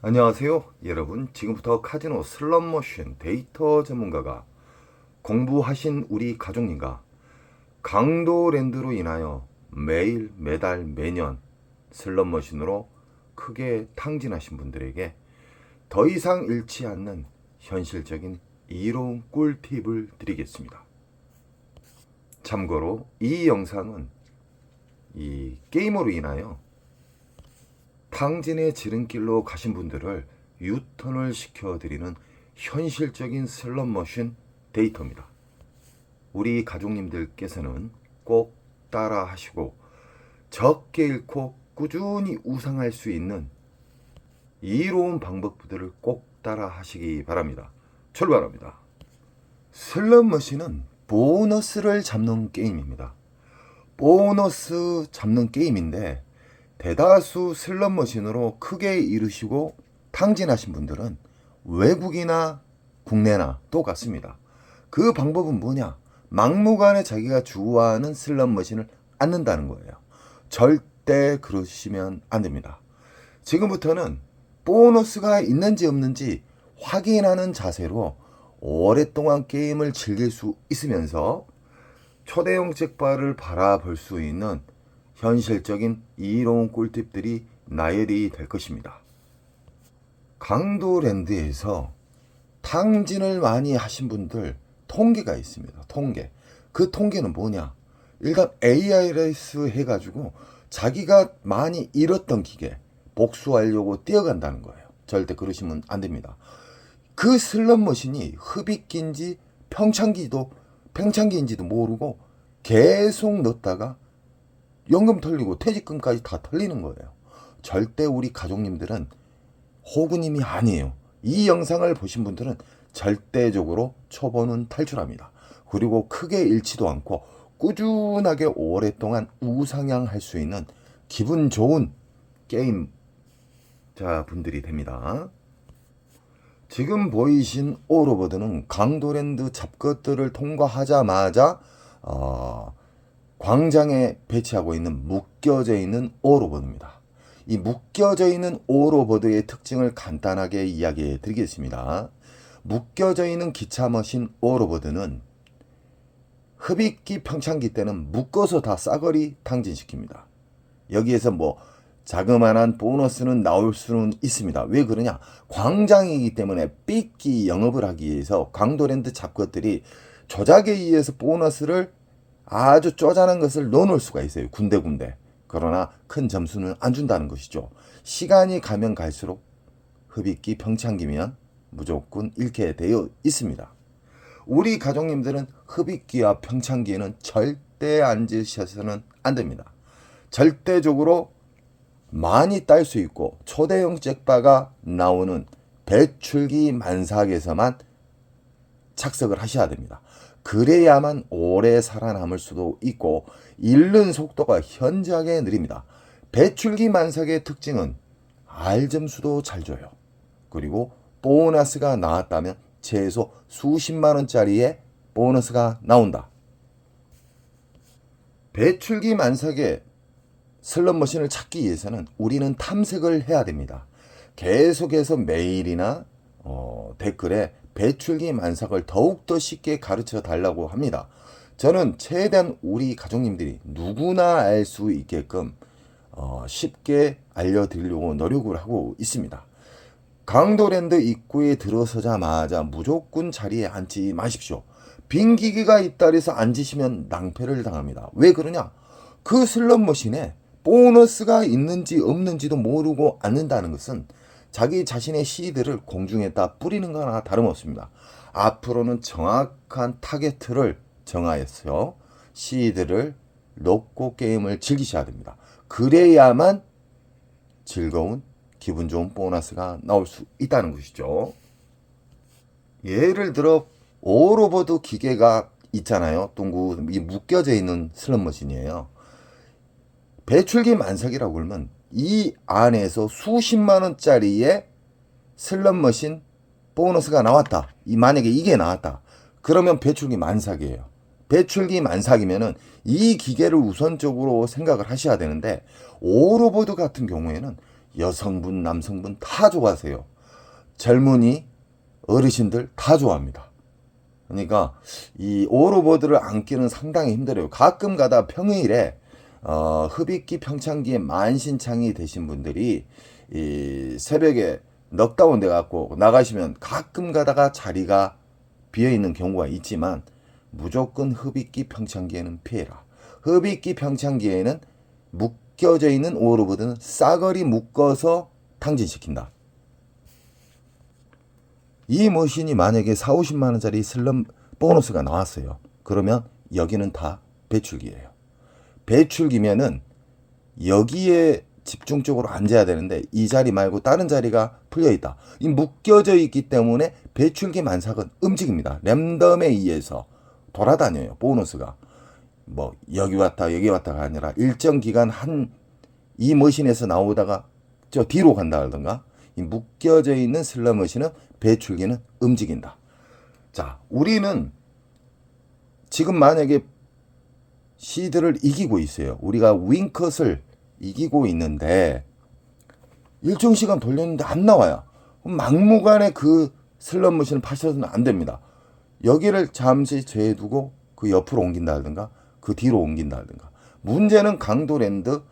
안녕하세요 여러분. 지금부터 카지노 슬롯머신 데이터 전문가가 공부하신 우리 가족님과 강도랜드로 인하여 매일 매달 매년 슬롯머신으로 크게 탕진하신 분들에게 더 이상 잃지 않는 현실적인 이로운 꿀팁을 드리겠습니다. 참고로 이 영상은 이 게임으로 인하여 탕진의 지름길로 가신 분들을 유턴을 시켜드리는 현실적인 슬롯머신 데이터입니다. 우리 가족님들께서는 꼭 따라 하시고 적게 잃고 꾸준히 우상할 수 있는 이로운 방법들을 꼭 따라 하시기 바랍니다. 출발합니다. 슬롯머신은 보너스를 잡는 게임입니다. 보너스 잡는 게임인데 대다수 슬롯머신으로 크게 이루시고 탕진하신 분들은 외국이나 국내나 똑같습니다. 그 방법은 뭐냐? 막무가내 자기가 좋아하는 슬롯머신을 앉는다는 거예요. 절대 그러시면 안 됩니다. 지금부터는 보너스가 있는지 없는지 확인하는 자세로 오랫동안 게임을 즐길 수 있으면서 초대형 잭팟을 바라볼 수 있는 현실적인 이로운 꿀팁들이 나열이 될 것입니다. 강도랜드에서 탕진을 많이 하신 분들 통계가 있습니다. 통계. 그 통계는 뭐냐? 일단 ARS 해가지고 자기가 많이 잃었던 기계 복수하려고 뛰어간다는 거예요. 절대 그러시면 안 됩니다. 그 슬롯머신이 흡입기인지 평창기인지도 모르고 계속 넣다가 연금 털리고 퇴직금까지 다 털리는 거예요. 절대 우리 가족님들은 호구님이 아니에요. 이 영상을 보신 분들은 절대적으로 초보는 탈출합니다. 그리고 크게 잃지도 않고 꾸준하게 오랫동안 우상향할 수 있는 기분 좋은 게임 분들이 됩니다. 지금 보이신 오로버드는 강도랜드 잡것들을 통과하자마자 광장에 배치하고 있는 묶여져 있는 오로버드입니다. 이 묶여져 있는 오로버드의 특징을 간단하게 이야기해 드리겠습니다. 묶여져 있는 기차머신 오로버드는 흡입기 평창기 때는 묶어서 다 싸그리 탕진시킵니다. 여기에서 자그마한 보너스는 나올 수는 있습니다. 왜 그러냐? 광장이기 때문에 삐끼 영업을 하기 위해서 강도랜드 잡것들이 조작에 의해서 보너스를 아주 쪼잔한 것을 넣어놓을 수가 있어요. 군데군데. 그러나 큰 점수는 안 준다는 것이죠. 시간이 가면 갈수록 흡입기 평창기면 무조건 잃게 되어 있습니다. 우리 가족님들은 흡입기와 평창기에는 절대 앉으셔서는 안 됩니다. 절대적으로 많이 딸 수 있고 초대형 잭바가 나오는 배출기 만삭에서만 착석을 하셔야 됩니다. 그래야만 오래 살아남을 수도 있고 잃는 속도가 현저하게 느립니다. 배출기 만삭의 특징은 알점수도 잘 줘요. 그리고 보너스가 나왔다면 최소 수십만 원짜리의 보너스가 나온다. 배출기 만삭의 슬롯머신을 찾기 위해서는 우리는 탐색을 해야 됩니다. 계속해서 메일이나 댓글에 배출기 만삭을 더욱더 쉽게 가르쳐 달라고 합니다. 저는 최대한 우리 가족님들이 누구나 알 수 있게끔 쉽게 알려드리려고 노력을 하고 있습니다. 강도랜드 입구에 들어서자마자 무조건 자리에 앉지 마십시오. 빈 기계가 있다 해서 앉으시면 낭패를 당합니다. 왜 그러냐? 그 슬롯머신에 보너스가 있는지 없는지도 모르고 앉는다는 것은 자기 자신의 시드를 공중에다 뿌리는 거나 다름없습니다. 앞으로는 정확한 타겟을 정하여서 시드를 놓고 게임을 즐기셔야 됩니다. 그래야만 즐거운 기분 좋은 보너스가 나올 수 있다는 것이죠. 예를 들어 오로버드 기계가 있잖아요. 둥구 이 묶여져 있는 슬롯머신이에요. 배출기 만삭이라고 그러면 이 안에서 수십만 원짜리의 슬롯머신 보너스가 나왔다. 만약에 이게 나왔다. 그러면 배출기 만삭이에요. 배출기 만삭이면은 이 기계를 우선적으로 생각을 하셔야 되는데 오로보드 같은 경우에는 여성분, 남성분 다 좋아하세요. 젊은이, 어르신들 다 좋아합니다. 그러니까 이 오로보드를 안기는 상당히 힘들어요. 가끔 가다 평일에 흡입기 평창기에 만신창이 되신 분들이 이 새벽에 넉다운 돼 갖고 나가시면 가끔 가다가 자리가 비어 있는 경우가 있지만 무조건 흡입기 평창기에는 피해라. 흡입기 평창기에는 묶여져 있는 오로보드는 싸그리 묶어서 탕진시킨다. 이 머신이 만약에 4, 50만 원짜리 슬럼 보너스가 나왔어요. 그러면 여기는 다 배출기예요. 배출기면은 여기에 집중적으로 앉아야 되는데 이 자리 말고 다른 자리가 풀려있다. 이 묶여져 있기 때문에 배출기 만삭은 움직입니다. 랜덤에 의해서 돌아다녀요. 보너스가. 뭐 여기 왔다 여기 왔다가 아니라 일정 기간 이 머신에서 나오다가 저 뒤로 간다든가 이 묶여져 있는 슬러 머신은 배출기는 움직인다. 자, 우리는 지금 만약에 시드를 이기고 있어요. 우리가 윙컷을 이기고 있는데 일정 시간 돌렸는데 안 나와요. 막무가내 그 슬롯 머신을 파셔서는 안 됩니다. 여기를 잠시 제해두고 그 옆으로 옮긴다든가 그 뒤로 옮긴다든가. 문제는 강도랜드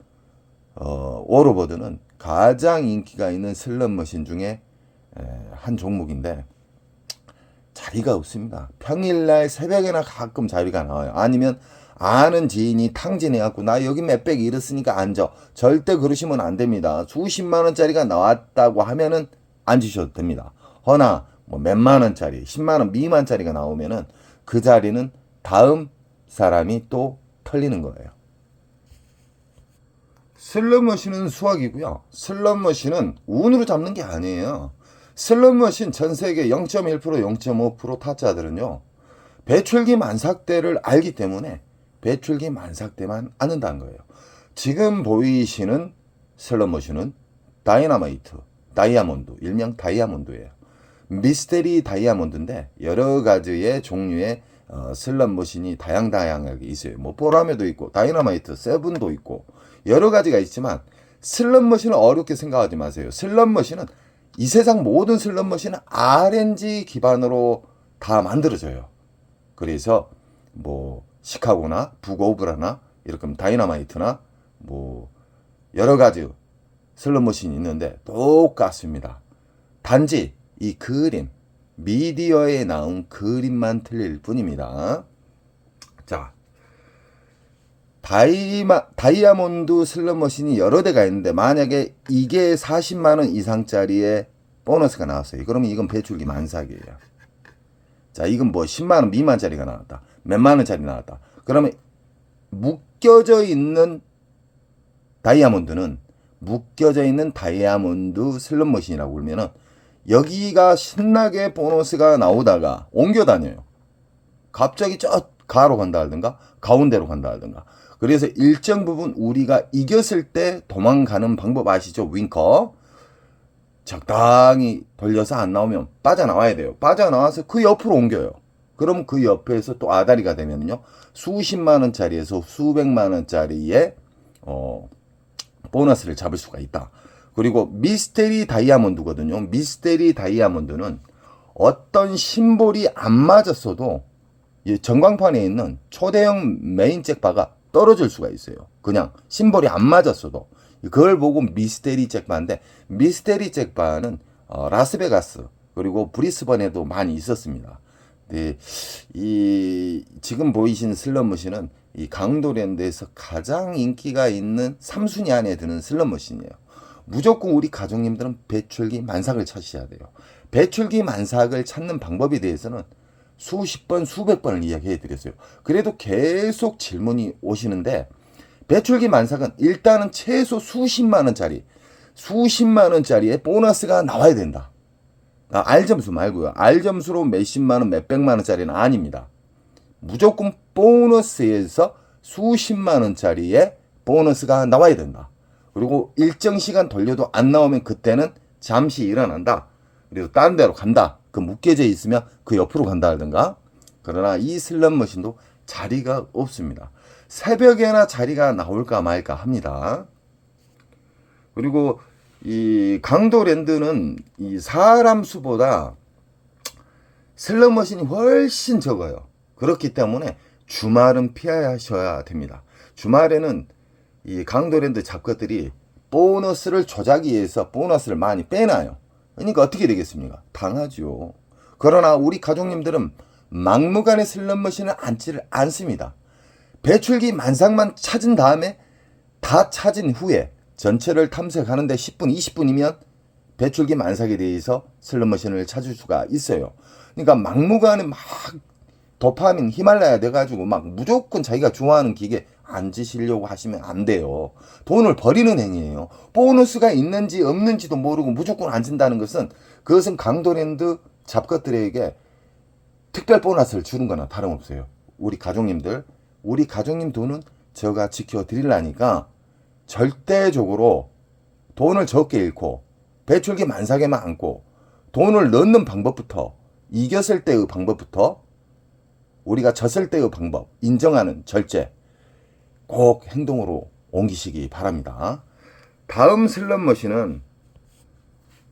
오로보드는 가장 인기가 있는 슬롯 머신 중에 한 종목인데 자리가 없습니다. 평일날 새벽에나 가끔 자리가 나와요. 아니면 아는 지인이 탕진해갖고 나 여기 몇백 잃었으니까 앉아. 절대 그러시면 안 됩니다. 수십만 원짜리가 나왔다고 하면은 앉으셔도 됩니다. 허나 뭐 몇만 원짜리, 10만 원 미만짜리가 나오면은 그 자리는 다음 사람이 또 털리는 거예요. 슬롯 머신은 수학이고요. 슬롯 머신은 운으로 잡는 게 아니에요. 슬롯 머신 전 세계 0.1%, 0.5% 타짜들은요. 배출기 만삭대를 알기 때문에 배출기 만삭대만 않는다는 거예요. 지금 보이시는 슬롯 머신은 다이너마이트, 다이아몬드, 일명 다이아몬드예요. 미스테리 다이아몬드인데 여러 가지의 종류의 슬롯 머신이 다양하게 있어요. 뭐 보라매도 있고 다이너마이트, 세븐도 있고 여러 가지가 있지만 슬롯 머신을 어렵게 생각하지 마세요. 슬롯 머신은 이 세상 모든 슬롯 머신은 RNG 기반으로 다 만들어져요. 그래서 뭐 시카고나 북오브라나 이렇게 다이너마이트나 뭐 여러 가지 슬롯 머신이 있는데 똑같습니다. 단지 이 그림, 미디어에 나온 그림만 틀릴 뿐입니다. 자, 다이아몬드 슬롯 머신이 여러 대가 있는데 만약에 이게 40만 원 이상짜리의 보너스가 나왔어요. 그러면 이건 배출기 만삭이에요. 자, 이건 뭐 10만 원 미만짜리가 나왔다. 몇만 원짜리 나왔다. 그러면 묶여져 있는 다이아몬드는 묶여져 있는 다이아몬드 슬롯 머신이라고 그러면은 여기가 신나게 보너스가 나오다가 옮겨 다녀요. 갑자기 저 가로 간다든가 가운데로 간다든가. 그래서 일정 부분 우리가 이겼을 때 도망가는 방법 아시죠? 윙커. 적당히 돌려서 안 나오면 빠져나와야 돼요. 빠져나와서 그 옆으로 옮겨요. 그럼 그 옆에서 또 아다리가 되면요. 수십만 원짜리에서 수백만 원짜리의 보너스를 잡을 수가 있다. 그리고 미스테리 다이아몬드거든요. 미스테리 다이아몬드는 어떤 심볼이 안 맞았어도 전광판에 있는 초대형 메인 잭바가 떨어질 수가 있어요. 그냥 심볼이 안 맞았어도. 그걸 보고 미스테리 잭바인데 미스테리 잭바는 라스베가스 그리고 브리스번에도 많이 있었습니다. 네, 이 지금 보이시는 슬롯 머신은 이 강도랜드에서 가장 인기가 있는 3순위 안에 드는 슬롯 머신이에요. 무조건 우리 가족님들은 배출기 만삭을 찾으셔야 돼요. 배출기 만삭을 찾는 방법에 대해서는 수십 번, 수백 번을 이야기해 드렸어요. 그래도 계속 질문이 오시는데 배출기 만삭은 일단은 최소 수십만 원짜리의 보너스가 나와야 된다. R점수 말고요. R점수로 몇십만 원, 몇백만 원짜리는 아닙니다. 무조건 보너스에서 수십만 원짜리의 보너스가 나와야 된다. 그리고 일정 시간 돌려도 안 나오면 그때는 잠시 일어난다. 그리고 다른 데로 간다. 그 묶여져 있으면 그 옆으로 간다든가. 그러나 이 슬롯 머신도 자리가 없습니다. 새벽에나 자리가 나올까 말까 합니다. 그리고 이 강도랜드는 이 사람 수보다 슬롯머신이 훨씬 적어요. 그렇기 때문에 주말은 피하셔야 됩니다. 주말에는 이 강도랜드 잡것들이 보너스를 조작하기 위해서 보너스를 많이 빼놔요. 그러니까 어떻게 되겠습니까? 당하죠. 그러나 우리 가족님들은 막무가내 슬롯머신을 앉지를 않습니다. 배출기 만삭만 찾은 다음에 다 찾은 후에 전체를 탐색하는데 10분, 20분이면 배출기 만삭에 대해서 슬롯머신을 찾을 수가 있어요. 그러니까 막무가내 막 도파민 히말라야 돼가지고 막 무조건 자기가 좋아하는 기계 앉으시려고 하시면 안 돼요. 돈을 버리는 행위예요. 보너스가 있는지 없는지도 모르고 무조건 앉는다는 것은 그것은 강도랜드 잡것들에게 특별 보너스를 주는 거나 다름없어요. 우리 가족님 돈은 제가 지켜드리려니까 절대적으로 돈을 적게 잃고 배출기 만삭에만 앉고 돈을 넣는 방법부터 이겼을 때의 방법부터 우리가 졌을 때의 방법 인정하는 절제 꼭 행동으로 옮기시기 바랍니다. 다음 슬롯머신은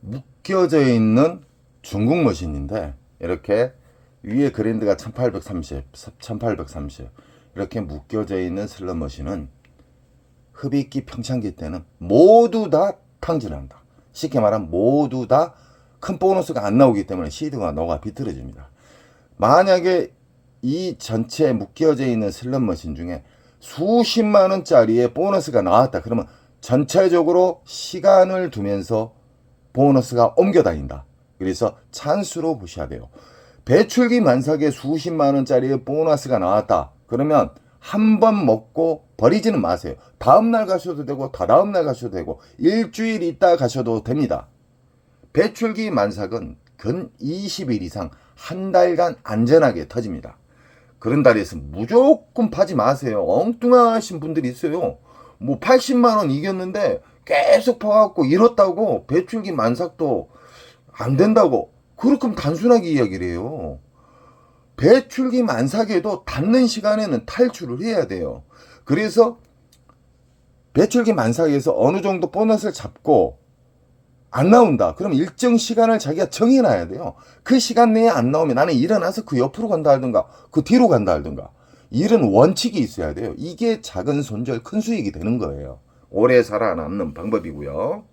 묶여져 있는 중국 머신인데 이렇게 위에 그랜드가 1830, 1830 이렇게 묶여져 있는 슬롯머신은 흡입기 평창기 때는 모두 다 탕진한다. 쉽게 말하면 모두 다 큰 보너스가 안 나오기 때문에 시드가 녹아 비틀어집니다. 만약에 이 전체 묶여져 있는 슬롯머신 중에 수십만 원짜리의 보너스가 나왔다. 그러면 전체적으로 시간을 두면서 보너스가 옮겨 다닌다. 그래서 찬스로 보셔야 돼요. 배출기 만삭에 수십만 원짜리의 보너스가 나왔다. 그러면 한 번 먹고 버리지는 마세요. 다음날 가셔도 되고 다다음날 가셔도 되고 일주일 있다 가셔도 됩니다. 배출기 만삭은 근 20일 이상 한 달간 안전하게 터집니다. 그런 달에서 무조건 파지 마세요. 엉뚱하신 분들이 있어요. 뭐 80만 원 이겼는데 계속 파갖고 잃었다고 배출기 만삭도 안 된다고 그렇게 단순하게 이야기를 해요. 배출기 만삭에도 닿는 시간에는 탈출을 해야 돼요. 그래서 배출기 만삭에서 어느 정도 보너스를 잡고 안 나온다. 그럼 일정 시간을 자기가 정해놔야 돼요. 그 시간 내에 안 나오면 나는 일어나서 그 옆으로 간다 하든가 그 뒤로 간다 하든가 이런 원칙이 있어야 돼요. 이게 작은 손절 큰 수익이 되는 거예요. 오래 살아남는 방법이고요.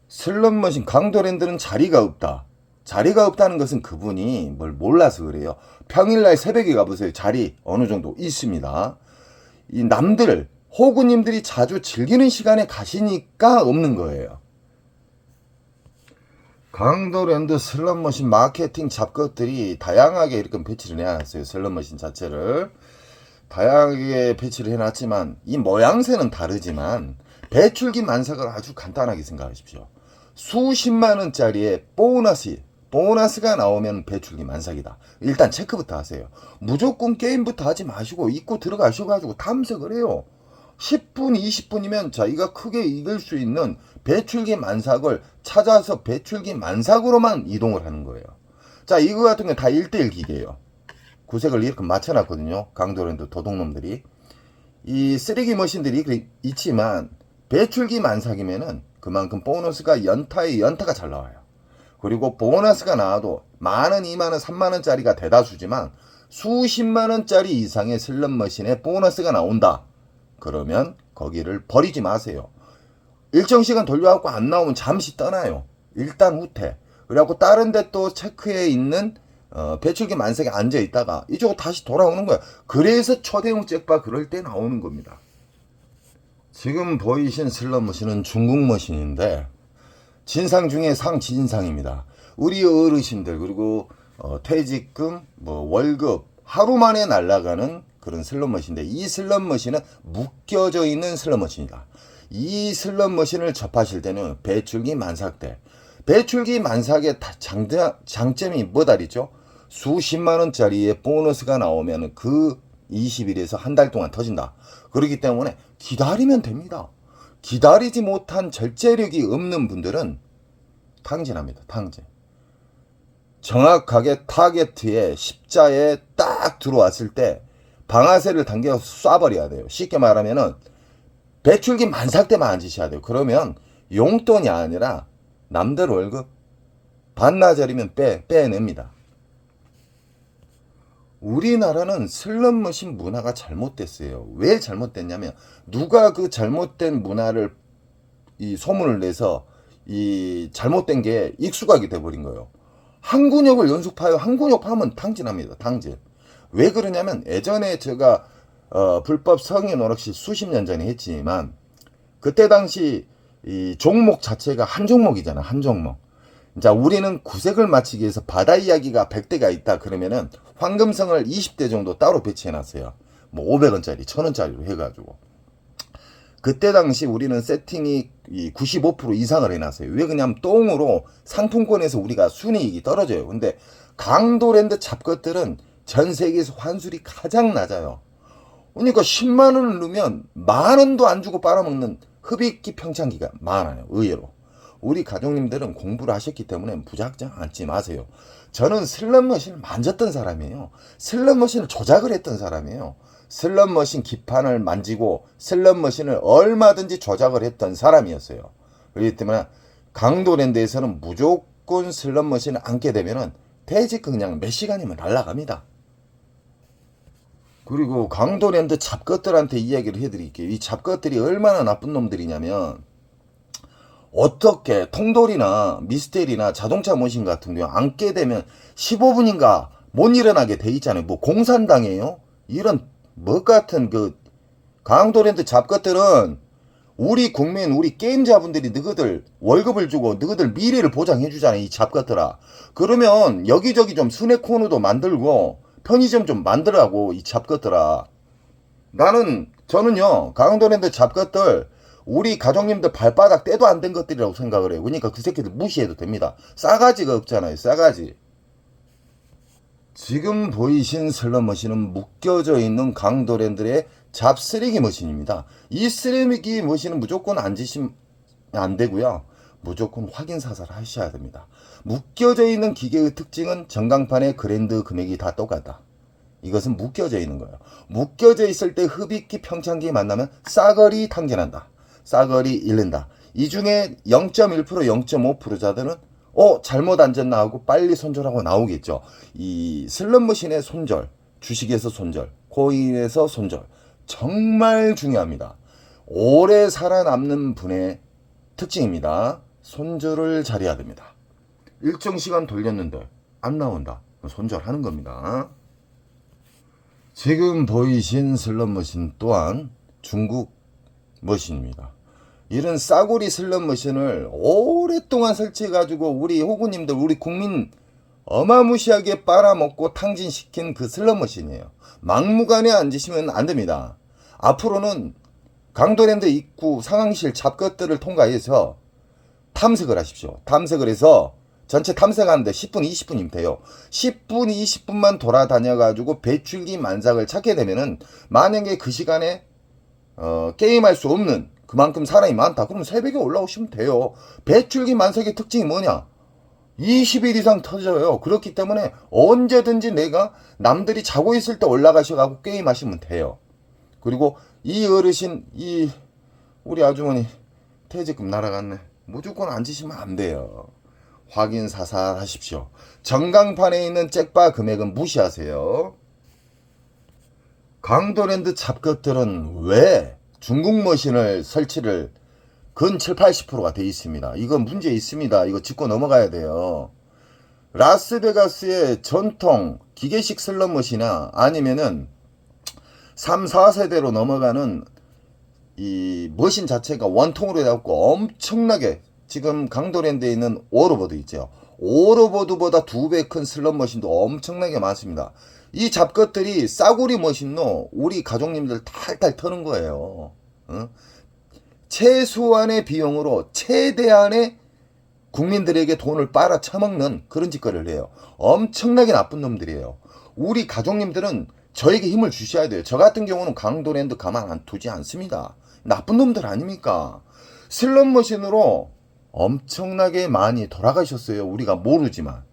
슬롯머신 강도랜드는 자리가 없다. 자리가 없다는 것은 그분이 뭘 몰라서 그래요. 평일날 새벽에 가보세요. 자리 어느 정도 있습니다. 이 남들 호구님들이 자주 즐기는 시간에 가시니까 없는 거예요. 강도랜드 슬롯머신 마케팅 잡것들이 다양하게 이렇게 배치를 해놨어요. 슬롯머신 자체를 다양하게 배치를 해놨지만 이 모양새는 다르지만 배출기 만삭을 아주 간단하게 생각하십시오. 수십만 원짜리의 보너스가 나오면 배출기 만삭이다. 일단 체크부터 하세요. 무조건 게임부터 하지 마시고 입고 들어가셔가지고 탐색을 해요. 10분, 20분이면 자기가 크게 이길 수 있는 배출기 만삭을 찾아서 배출기 만삭으로만 이동을 하는 거예요. 자, 이거 같은 게 다 1대1 기계예요. 구색을 이렇게 맞춰놨거든요. 강도랜드 도둑놈들이. 이 쓰레기 머신들이 있지만 배출기 만삭이면은 그만큼 보너스가 연타가 잘 나와요. 그리고 보너스가 나와도 만원, 2만원, 3만원짜리가 대다수지만 수십만원짜리 이상의 슬롯머신에 보너스가 나온다. 그러면 거기를 버리지 마세요. 일정 시간 돌려갖고 안 나오면 잠시 떠나요. 일단 후퇴. 그래갖고 다른 데 또 체크해 있는 배출기 만삭에 앉아 있다가 이쪽으로 다시 돌아오는 거야. 그래서 초대형 잭바 그럴 때 나오는 겁니다. 지금 보이신 슬롯머신은 중국 머신인데 진상 중에 상진상입니다. 우리 어르신들 그리고 퇴직금, 월급 하루 만에 날아가는 그런 슬롯머신인데 이 슬롯머신은 묶여져 있는 슬롯머신이다. 이 슬롯머신을 접하실 때는 배출기 만삭 배출기 만삭의 장점이 뭐다리죠? 수십만 원짜리의 보너스가 나오면 그 20일에서 한 달 동안 터진다. 그렇기 때문에 기다리면 됩니다. 기다리지 못한 절제력이 없는 분들은 탕진합니다. 탕진. 정확하게 타겟에 십자에 딱 들어왔을 때 방아쇠를 당겨서 쏴버려야 돼요. 쉽게 말하면은 배출기 만삭 때만 앉으셔야 돼요. 그러면 용돈이 아니라 남들 월급 반나절이면 빼냅니다. 우리나라는 슬롯머신 문화가 잘못됐어요. 왜 잘못됐냐면 누가 그 잘못된 문화를 이 소문을 내서 이 잘못된 게 익숙하게 돼버린 거예요. 항군역을 연속파요. 항군역 파면 탕진합니다. 탕진. 왜 그러냐면 예전에 제가 불법 성인 오락실 수십 년 전에 했지만 그때 당시 이 종목 자체가 한 종목이잖아. 한 종목. 자, 우리는 구색을 맞추기 위해서 바다 이야기가 100대가 있다 그러면은 황금성을 20대 정도 따로 배치해 놨어요. 뭐 500원짜리, 1000원짜리로 해가지고. 그때 당시 우리는 세팅이 95% 이상을 해놨어요. 왜 그러냐면 똥으로 상품권에서 우리가 순이익이 떨어져요. 근데 강도랜드 잡것들은 전 세계에서 환술이 가장 낮아요. 그러니까 10만 원을 넣으면 만 원도 안 주고 빨아먹는 흡입기 평창기가 많아요. 의외로. 우리 가족님들은 공부를 하셨기 때문에 무작정 앉지 마세요. 저는 슬롯머신을 만졌던 사람이에요. 슬롯머신을 조작을 했던 사람이에요. 슬롯머신 기판을 만지고 슬롯머신을 얼마든지 조작을 했던 사람이었어요. 그렇기 때문에 강도랜드에서는 무조건 슬롯머신을 앉게 되면은 퇴직 그냥 몇 시간이면 날아갑니다. 그리고 강도랜드 잡것들한테 이야기를 해드릴게요. 이 잡것들이 얼마나 나쁜 놈들이냐면 어떻게 통돌이나 미스테리나 자동차 머신 같은 경우 앉게 되면 15분인가 못 일어나게 돼 있잖아요. 뭐 공산당이에요? 이런 뭐 같은 그 강도랜드 잡것들은 우리 국민, 우리 게임자분들이 너희들 월급을 주고 너희들 미래를 보장해 주잖아요. 이 잡것들아. 그러면 여기저기 좀 순회 코너도 만들고 편의점 좀 만들라고 이 잡것들아. 저는요 강도랜드 잡것들 우리 가족님들 발바닥 떼도 안 된 것들이라고 생각을 해요. 그러니까 그 새끼들 무시해도 됩니다. 싸가지가 없잖아요. 싸가지. 지금 보이신 슬롯머신은 묶여져 있는 강도랜드의 잡쓰레기 머신입니다. 이 쓰레기 머신은 무조건 앉으시면 안 되고요. 무조건 확인 사살 하셔야 됩니다. 묶여져 있는 기계의 특징은 전광판의 그랜드 금액이 다 똑같다. 이것은 묶여져 있는 거예요. 묶여져 있을 때 흡입기 평창기 만나면 싸거리 탕진한다. 싸거리 잃는다. 이 중에 0.1% 0.5%자들은 잘못 앉았나 하고 빨리 손절하고 나오겠죠. 이 슬롯머신의 손절, 주식에서 손절, 코인에서 손절 정말 중요합니다. 오래 살아남는 분의 특징입니다. 손절을 잘해야 됩니다. 일정 시간 돌렸는데 안 나온다. 손절하는 겁니다. 지금 보이신 슬롯머신 또한 중국 머신입니다. 이런 싸구리 슬롯머신을 오랫동안 설치해가지고 우리 호구님들, 우리 국민 어마무시하게 빨아먹고 탕진시킨 그 슬롯머신이에요. 막무가내 앉으시면 안 됩니다. 앞으로는 강도랜드 입구 상황실 잡것들을 통과해서 탐색을 하십시오. 탐색을 해서 전체 탐색하는데 10분, 20분이면 돼요. 10분, 20분만 돌아다녀가지고 배출기 만삭을 찾게 되면은 만약에 그 시간에 게임할 수 없는 그만큼 사람이 많다. 그러면 새벽에 올라오시면 돼요. 배출기 만삭의 특징이 뭐냐? 20일 이상 터져요. 그렇기 때문에 언제든지 내가 남들이 자고 있을 때 올라가셔가지고 게임하시면 돼요. 그리고 이 어르신, 우리 아주머니 퇴직금 날아갔네. 무조건 앉으시면 안 돼요. 확인 사살 하십시오. 전광판에 있는 잭바 금액은 무시하세요. 강도랜드 잡것들은 왜 중국 머신을 설치를 근 7, 80%가 돼 있습니다. 이건 문제 있습니다. 이거 짚고 넘어가야 돼요. 라스베가스의 전통 기계식 슬롯머신이나 아니면은 3, 4세대로 넘어가는 이 머신 자체가 원통으로 해갖고 엄청나게 지금 강도랜드에 있는 오로보드 있죠. 오로보드보다 2배 큰 슬롯머신도 엄청나게 많습니다. 이 잡것들이 싸구리 머신로 우리 가족님들 탈탈 터는 거예요. 최소한의 비용으로 최대한의 국민들에게 돈을 빨아 처먹는 그런 짓거리를 해요. 엄청나게 나쁜 놈들이에요. 우리 가족님들은 저에게 힘을 주셔야 돼요. 저 같은 경우는 강도랜드 가만 안 두지 않습니다. 나쁜 놈들 아닙니까? 슬롯머신으로 엄청나게 많이 돌아가셨어요. 우리가 모르지만.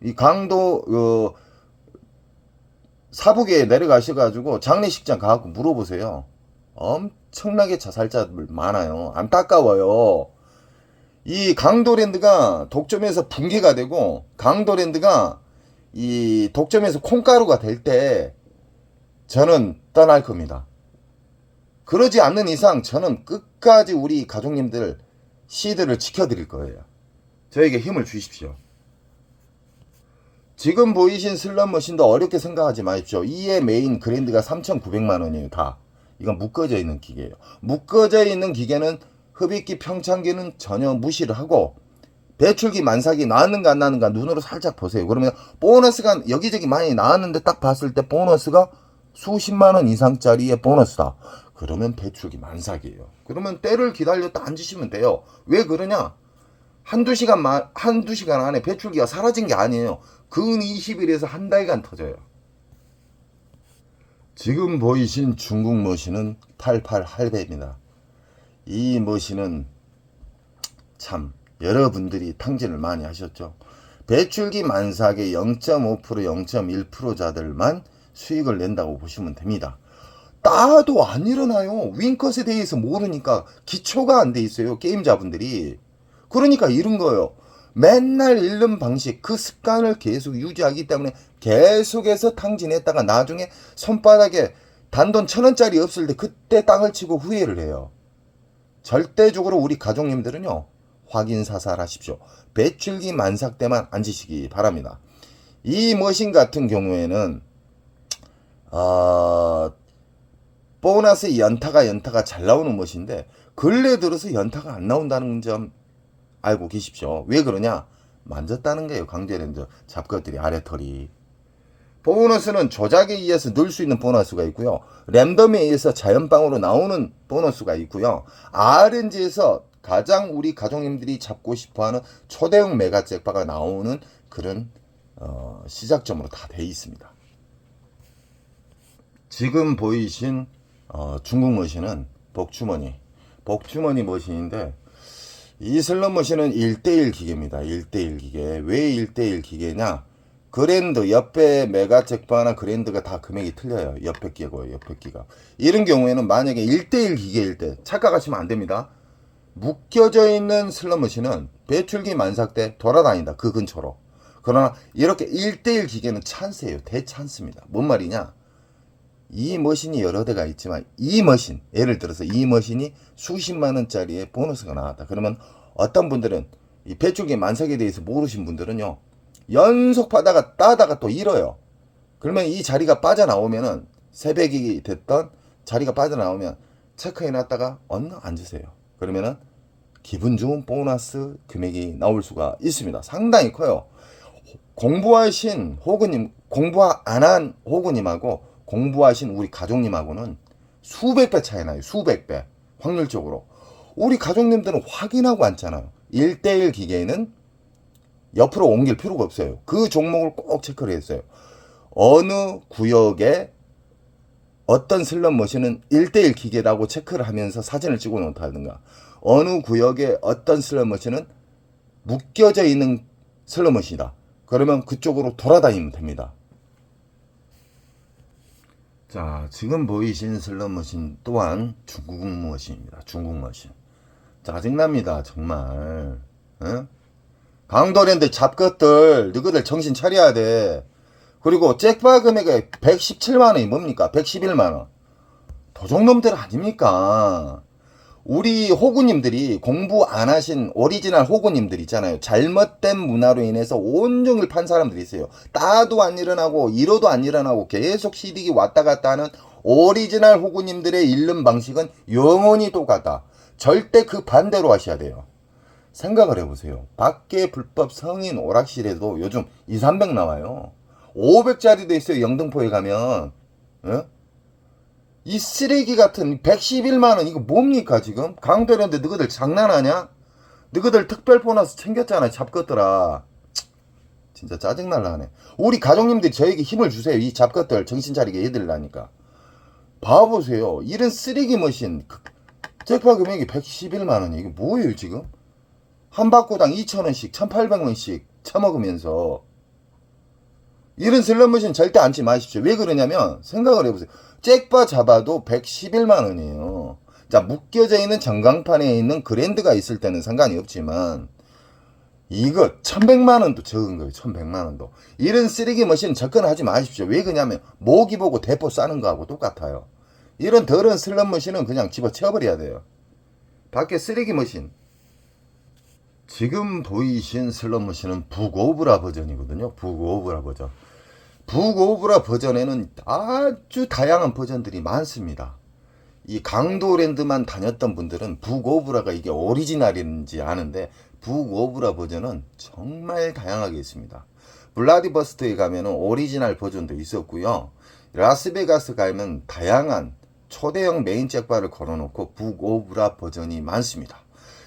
이 강도 사북에 내려가셔가지고 장례식장 가갖고 물어보세요. 엄청나게 자살자들 많아요. 안타까워요. 이 강도랜드가 독점에서 붕괴가 되고 강도랜드가 이 독점에서 콩가루가 될 때 저는 떠날 겁니다. 그러지 않는 이상 저는 끝까지 우리 가족님들 시드를 지켜드릴 거예요. 저에게 힘을 주십시오. 지금 보이신 슬롯머신도 어렵게 생각하지 마십시오. 이의 메인 그랜드가 3,900만원이에요. 다. 이건 묶어져 있는 기계예요. 묶어져 있는 기계는 흡입기 평창기는 전혀 무시를 하고 배출기 만삭이 나왔는가 안 나왔는가 눈으로 살짝 보세요. 그러면 보너스가 여기저기 많이 나왔는데 딱 봤을 때 보너스가 수십만원 이상짜리의 보너스다. 그러면 배출기 만삭이에요. 그러면 때를 기다렸다 앉으시면 돼요. 왜 그러냐? 한두 시간 안에 배출기가 사라진 게 아니에요. 근 20일에서 한 달간 터져요. 지금 보이신 중국 머신은 88 할배입니다. 이 머신은 참 여러분들이 탕진을 많이 하셨죠. 배출기 만삭의 0.5% 0.1%자들만 수익을 낸다고 보시면 됩니다. 따도 안 일어나요. 윙컷에 대해서 모르니까 기초가 안 돼 있어요. 게임자분들이. 그러니까 이런 거예요. 맨날 잃는 방식, 그 습관을 계속 유지하기 때문에 계속해서 탕진했다가 나중에 손바닥에 단돈 1,000원짜리 없을 때 그때 땅을 치고 후회를 해요. 절대적으로 우리 가족님들은요, 확인사살하십시오. 배출기 만삭 때만 앉으시기 바랍니다. 이 머신 같은 경우에는 보너스 연타가 잘 나오는 머신인데 근래 들어서 연타가 안 나온다는 점 알고 계십시오. 왜 그러냐? 만졌다는 거예요. 강제랜드 잡것들이 아래털이. 보너스는 조작에 의해서 넣을 수 있는 보너스가 있고요. 랜덤에 의해서 자연방으로 나오는 보너스가 있고요. RNG에서 가장 우리 가족님들이 잡고 싶어하는 초대형 메가 잭바가 나오는 그런 시작점으로 다 돼 있습니다. 지금 보이신 중국 머신은 복주머니 머신인데 이 슬롯 머신은 1대1 기계입니다. 1대1 기계. 왜 1대1 기계냐? 그랜드, 옆에 메가 잭바나 그랜드가 다 금액이 틀려요. 옆에 끼고요. 옆에 끼가. 이런 경우에는 만약에 1대1 기계일 때 착각하시면 안 됩니다. 묶여져 있는 슬롯 머신은 배출기 만삭 때 돌아다닌다. 그 근처로. 그러나 이렇게 1대1 기계는 찬스예요. 대찬스입니다. 뭔 말이냐? 이 머신이 여러 대가 있지만 이 머신, 예를 들어서 이 머신이 수십만 원짜리의 보너스가 나왔다. 그러면 어떤 분들은 이 배출기 만삭에 대해서 모르신 분들은요, 연속 따다가 또 잃어요. 그러면 이 자리가 빠져나오면은 새벽이 됐던 자리가 빠져나오면 체크해놨다가 얼른 앉으세요. 그러면은 기분 좋은 보너스 금액이 나올 수가 있습니다. 상당히 커요. 공부하신 호구님, 공부 안 한 호구님하고 공부하신 우리 가족님하고는 수백 배 차이 나요. 수백 배. 확률적으로. 우리 가족님들은 확인하고 앉잖아요. 1대1 기계는 옆으로 옮길 필요가 없어요. 그 종목을 꼭 체크를 했어요. 어느 구역에 어떤 슬롯 머신은 1대1 기계라고 체크를 하면서 사진을 찍어 놓다든가, 어느 구역에 어떤 슬롯 머신은 묶여져 있는 슬롯 머신이다. 그러면 그쪽으로 돌아다니면 됩니다. 자, 지금 보이신 슬롯 머신 또한 중국 머신입니다. 중국 머신. 짜증납니다, 정말. 어? 강도랜드 잡것들, 너희들 정신 차려야 돼. 그리고 잭바 금액이 117만원이 뭡니까? 111만원. 도둑놈들 아닙니까? 우리 호구님들이 공부 안 하신 오리지널 호구님들 있잖아요. 잘못된 문화로 인해서 온종일 판 사람들이 있어요. 따도 안 일어나고 이러도 안 일어나고 계속 시디기 왔다 갔다 하는 오리지널 호구님들의 잃는 방식은 영원히 똑같다. 절대 그 반대로 하셔야 돼요. 생각을 해보세요. 밖에 불법 성인 오락실에도 요즘 2, 300 나와요. 500짜리도 있어요. 영등포에 가면. 어? 이 쓰레기 같은 111만원 이거 뭡니까 지금? 강도랜드 너희들 장난하냐? 너희들 특별 보너스 챙겼잖아. 잡것들아. 진짜 짜증날라 하네. 우리 가족님들이 저에게 힘을 주세요. 이 잡것들 정신 차리게 해드리려니까. 봐보세요. 이런 쓰레기 머신 잭파 금액이 111만원이 이게 뭐예요 지금? 한 바구당 2,000원씩 1,800원씩 처먹으면서 이런 슬롯 머신 절대 앉지 마십시오. 왜 그러냐면 생각을 해보세요. 잭바 잡아도 111만원이에요. 자, 묶여져 있는 전광판에 있는 그랜드가 있을 때는 상관이 없지만 이거 1100만원도 적은 거예요. 1100만원도. 이런 쓰레기 머신 접근하지 마십시오. 왜 그러냐면 모기 보고 대포 싸는 거하고 똑같아요. 이런 더러운 슬롯 머신은 그냥 집어치워버려야 돼요. 밖에 쓰레기 머신, 지금 보이신 슬롯 머신은 북오브라 버전이거든요. 북오브라 버전. 북오브라 버전에는 아주 다양한 버전들이 많습니다. 이 강도랜드만 다녔던 분들은 북오브라가 이게 오리지널인지 아는데 북오브라 버전은 정말 다양하게 있습니다. 블라디버스트에 가면은 오리지널 버전도 있었고요. 라스베가스 가면 다양한 초대형 메인 잭바를 걸어놓고 북오브라 버전이 많습니다.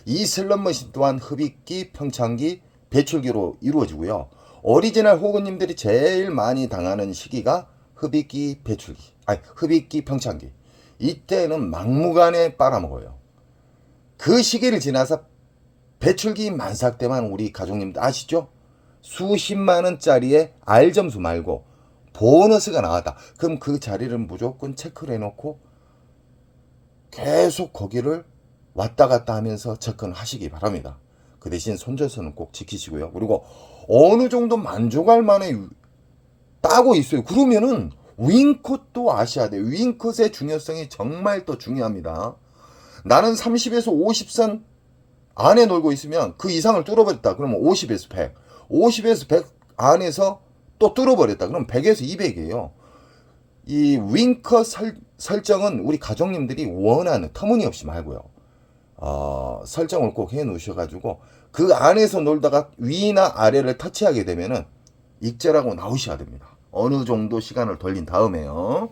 이 슬롯머신 또한 흡입기, 평창기, 배출기로 이루어지고요. 오리지널 호구님들이 제일 많이 당하는 시기가 흡입기, 배출기, 흡입기, 평창기. 이때는 막무가내 빨아먹어요. 그 시기를 지나서 배출기 만삭 때만 우리 가족님들 아시죠? 수십만원짜리의 R점수 말고 보너스가 나왔다. 그럼 그 자리를 무조건 체크를 해놓고 계속 거기를 왔다 갔다 하면서 접근하시기 바랍니다. 그 대신 손절선은 꼭 지키시고요. 그리고 어느 정도 만족할 만에 따고 있어요. 그러면은 윙컷도 아셔야 돼요. 윙컷의 중요성이 정말 또 중요합니다. 나는 30에서 50선 안에 놀고 있으면 그 이상을 뚫어버렸다. 그러면 50에서 100. 50에서 100 안에서 또 뚫어버렸다. 그럼 100에서 200이에요. 이 윙컷 설정은 우리 가족님들이 원하는, 터무니없이 말고요. 설정을 꼭 해 놓으셔가지고 그 안에서 놀다가 위나 아래를 터치하게 되면은 익절하고 나오셔야 됩니다. 어느 정도 시간을 돌린 다음에요.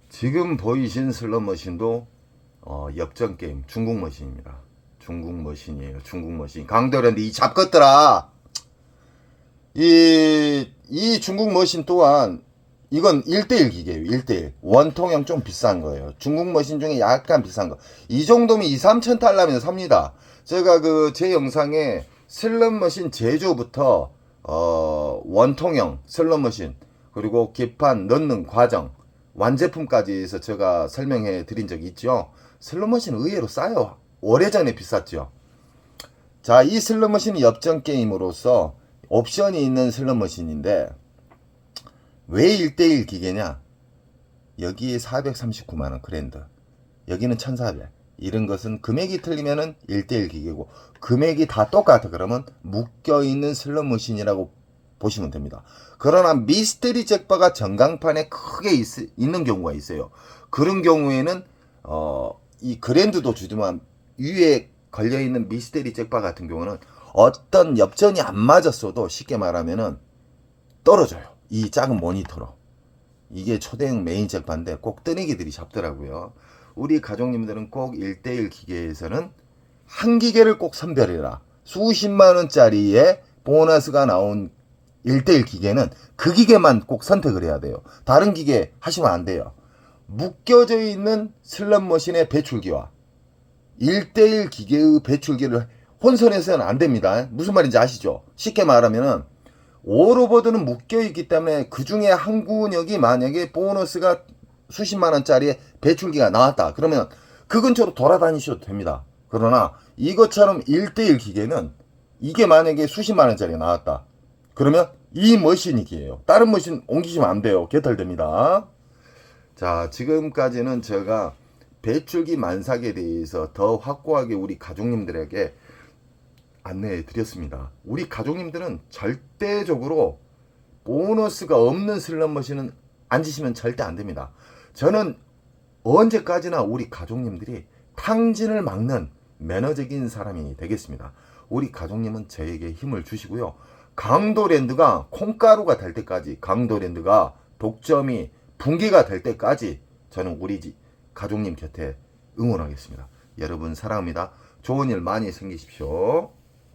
지금 보이신 슬롯 머신도 역전 게임 중국 머신입니다. 중국 머신이에요. 중국 머신. 강도랜드 이 잡것들아. 이 중국 머신 또한 이건 1대1 기계예요. 1대1. 원통형 좀 비싼 거예요. 중국 머신 중에 약간 비싼 거. 이 정도면 2, 3천 달러면 삽니다. 제가 제 영상에 슬롯 머신 제조부터 원통형 슬롯 머신 그리고 기판 넣는 과정 완제품까지 해서 제가 설명해 드린 적이 있죠. 슬롯 머신 의외로 싸요. 오래전에 비쌌죠. 자, 이 슬롯 머신이 엽전 게임으로서 옵션이 있는 슬롯 머신인데 왜 1대1 기계냐? 여기에 439만원 그랜드, 여기는 1400. 이런 것은 금액이 틀리면은 1대1 기계고 금액이 다 똑같아 그러면 묶여있는 슬롯 머신이라고 보시면 됩니다. 그러나 미스테리 잭바가 전광판에 크게 있는 경우가 있어요. 그런 경우에는 이 그랜드도 주지만 위에 걸려있는 미스테리 잭바 같은 경우는 어떤 엽전이 안 맞았어도 쉽게 말하면은 떨어져요. 이 작은 모니터로. 이게 초대형 메인 잭바인데 꼭 뜨내기들이 잡더라고요. 우리 가족님들은 꼭 1대1 기계에서는 한 기계를 꼭 선별해라. 수십만원짜리의 보너스가 나온 1대1 기계는 그 기계만 꼭 선택을 해야 돼요. 다른 기계 하시면 안 돼요. 묶여져 있는 슬롯 머신의 배출기와 1대1 기계의 배출기를 혼선해서는 안 됩니다. 무슨 말인지 아시죠? 쉽게 말하면은 오로버드는 묶여있기 때문에 그 중에 한 구역이 만약에 보너스가 수십만원짜리의 배출기가 나왔다. 그러면 그 근처로 돌아다니셔도 됩니다. 그러나 이것처럼 1대1 기계는 이게 만약에 수십만원짜리가 나왔다. 그러면 이 머신이 기예요. 다른 머신 옮기시면 안 돼요. 개털됩니다. 자, 지금까지는 제가 배출기 만삭에 대해서 더 확고하게 우리 가족님들에게 안내해 드렸습니다. 우리 가족님들은 절대적으로 보너스가 없는 슬롯 머신은 앉으시면 절대 안 됩니다. 저는 언제까지나 우리 가족님들이 탕진을 막는 매너적인 사람이 되겠습니다. 우리 가족님은 저에게 힘을 주시고요. 강도랜드가 콩가루가 될 때까지, 강도랜드가 독점이 붕괴가 될 때까지 저는 우리 가족님 곁에 응원하겠습니다. 여러분 사랑합니다. 좋은 일 많이 생기십시오.